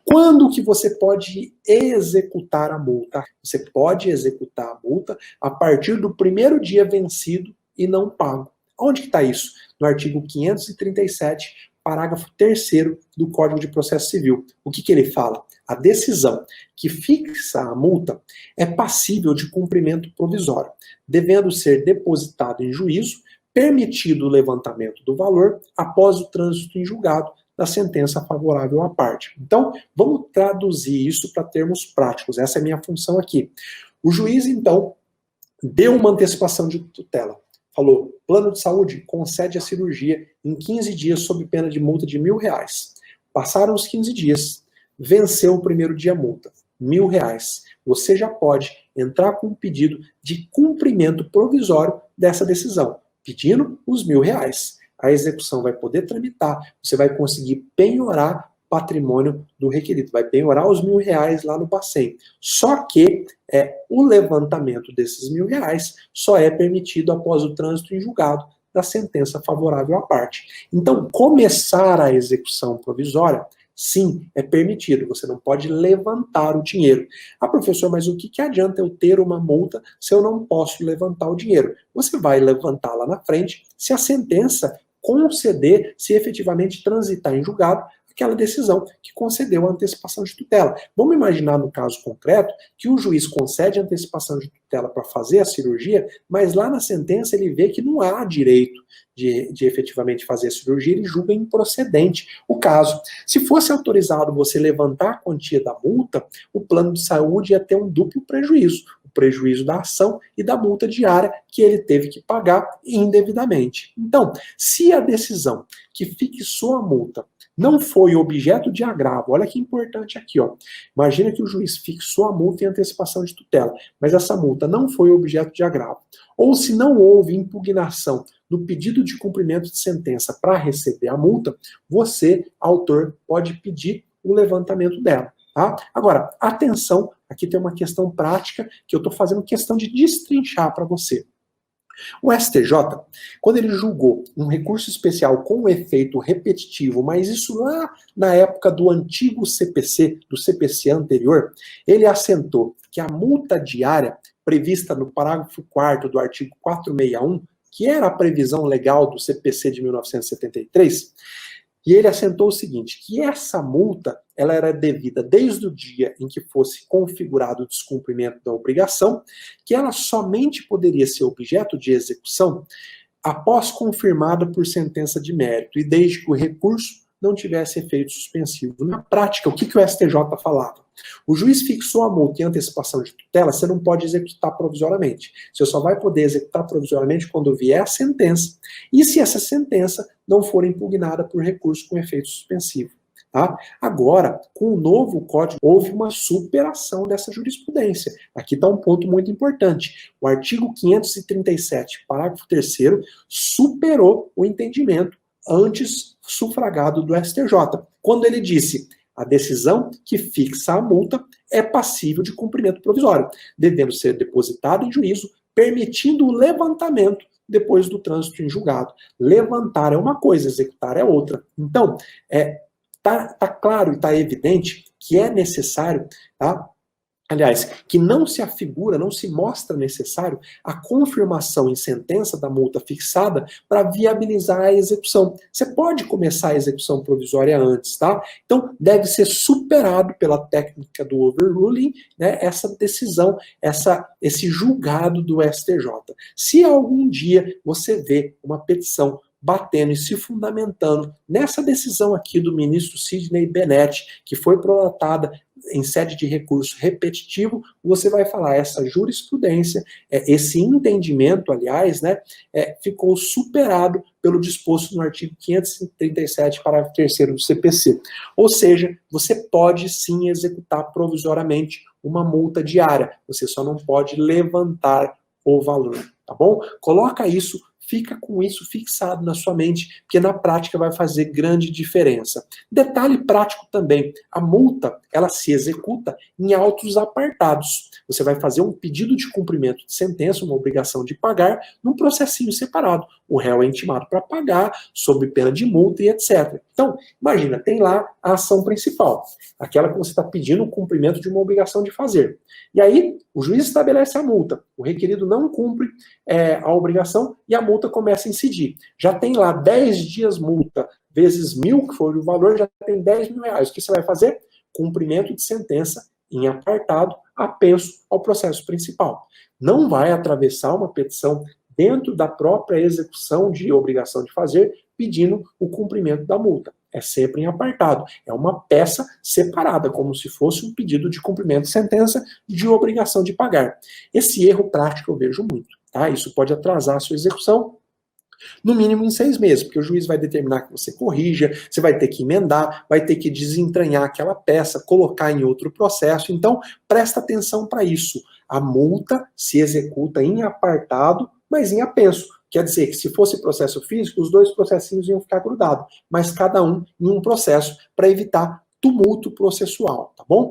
Quando que você pode executar a multa? Você pode executar a multa a partir do primeiro dia vencido e não pago. Onde que está isso? No artigo 537, parágrafo 3º do Código de Processo Civil. O que ele fala? A decisão que fixa a multa é passível de cumprimento provisório, devendo ser depositada em juízo, permitido o levantamento do valor após o trânsito em julgado da sentença favorável à parte. Então, vamos traduzir isso para termos práticos. Essa é a minha função aqui. O juiz, então, deu uma antecipação de tutela. Falou, plano de saúde concede a cirurgia em 15 dias sob pena de multa de R$1.000. Passaram os 15 dias, venceu o primeiro dia a multa, R$1.000. Você já pode entrar com um pedido de cumprimento provisório dessa decisão, pedindo os R$1.000. A execução vai poder tramitar, você vai conseguir penhorar patrimônio do requerido, vai penhorar os R$1.000 lá no Bacen. Só que o levantamento desses R$1.000 só é permitido após o trânsito em julgado da sentença favorável à parte. Então, começar a execução provisória, sim, é permitido, você não pode levantar o dinheiro. Ah, professor, mas o que adianta eu ter uma multa se eu não posso levantar o dinheiro? Você vai levantar lá na frente se a sentença conceder, se efetivamente transitar em julgado, aquela decisão que concedeu a antecipação de tutela. Vamos imaginar no caso concreto que o juiz concede a antecipação de tutela para fazer a cirurgia, mas lá na sentença ele vê que não há direito de efetivamente fazer a cirurgia, ele julga improcedente o caso. Se fosse autorizado você levantar a quantia da multa, o plano de saúde ia ter um duplo prejuízo. Prejuízo da ação e da multa diária que ele teve que pagar indevidamente. Então, se a decisão que fixou a multa não foi objeto de agravo, olha que importante aqui, ó. Imagina que o juiz fixou a multa em antecipação de tutela, mas essa multa não foi objeto de agravo. Ou se não houve impugnação do pedido de cumprimento de sentença para receber a multa, você, autor, pode pedir o levantamento dela. Tá? Agora, atenção, aqui tem uma questão prática que eu estou fazendo questão de destrinchar para você. O STJ, quando ele julgou um recurso especial com efeito repetitivo, mas isso lá na época do antigo CPC, do CPC anterior, ele assentou que a multa diária prevista no parágrafo 4º do artigo 461, que era a previsão legal do CPC de 1973, e ele assentou o seguinte, que essa multa ela era devida desde o dia em que fosse configurado o descumprimento da obrigação, que ela somente poderia ser objeto de execução após confirmada por sentença de mérito, e desde que o recurso não tivesse efeito suspensivo. Na prática, o que o STJ falava? O juiz fixou a multa em antecipação de tutela, você não pode executar provisoriamente. Você só vai poder executar provisoriamente quando vier a sentença, e se essa sentença não for impugnada por recurso com efeito suspensivo. Tá? Agora, com o novo código, houve uma superação dessa jurisprudência. Aqui está um ponto muito importante. O artigo 537, parágrafo 3º, superou o entendimento antes sufragado do STJ, quando ele disse: a decisão que fixa a multa é passível de cumprimento provisório, devendo ser depositada em juízo, permitindo o levantamento depois do trânsito em julgado. Levantar é uma coisa, executar é outra. Então, tá claro e tá evidente que é necessário, tá? Aliás, que não se afigura, não se mostra necessário a confirmação em sentença da multa fixada para viabilizar a execução. Você pode começar a execução provisória antes, tá? Então, deve ser superado pela técnica do overruling, né, essa decisão, esse julgado do STJ. Se algum dia você vê uma petição batendo e se fundamentando nessa decisão aqui do ministro Sidney Bennett, que foi prolatada em sede de recurso repetitivo, você vai falar, essa jurisprudência, esse entendimento, aliás, né, ficou superado pelo disposto no artigo 537, parágrafo 3º do CPC. Ou seja, você pode sim executar provisoriamente uma multa diária, você só não pode levantar o valor, tá bom? Coloca isso fica com isso fixado na sua mente, porque na prática vai fazer grande diferença. Detalhe prático também, a multa, ela se executa em autos apartados. Você vai fazer um pedido de cumprimento de sentença, uma obrigação de pagar, num processinho separado. O réu é intimado para pagar, sob pena de multa e etc. Então, imagina, tem lá a ação principal, aquela que você está pedindo o cumprimento de uma obrigação de fazer. E aí, o juiz estabelece a multa, o requerido não cumpre a obrigação e a multa começa a incidir. Já tem lá 10 dias multa, vezes 1.000, que foi o valor, já tem 10 mil reais. O que você vai fazer? Cumprimento de sentença em apartado, apenso ao processo principal. Não vai atravessar uma petição dentro da própria execução de obrigação de fazer, pedindo o cumprimento da multa. É sempre em apartado. É uma peça separada, como se fosse um pedido de cumprimento de sentença de obrigação de pagar. Esse erro prático eu vejo muito. Tá? Isso pode atrasar a sua execução, no mínimo em 6 meses, porque o juiz vai determinar que você corrija, você vai ter que emendar, vai ter que desentranhar aquela peça, colocar em outro processo. Então, presta atenção para isso. A multa se executa em apartado, mas em apenso. Quer dizer que se fosse processo físico, os dois processinhos iam ficar grudados, mas cada um em um processo, para evitar tumulto processual, tá bom?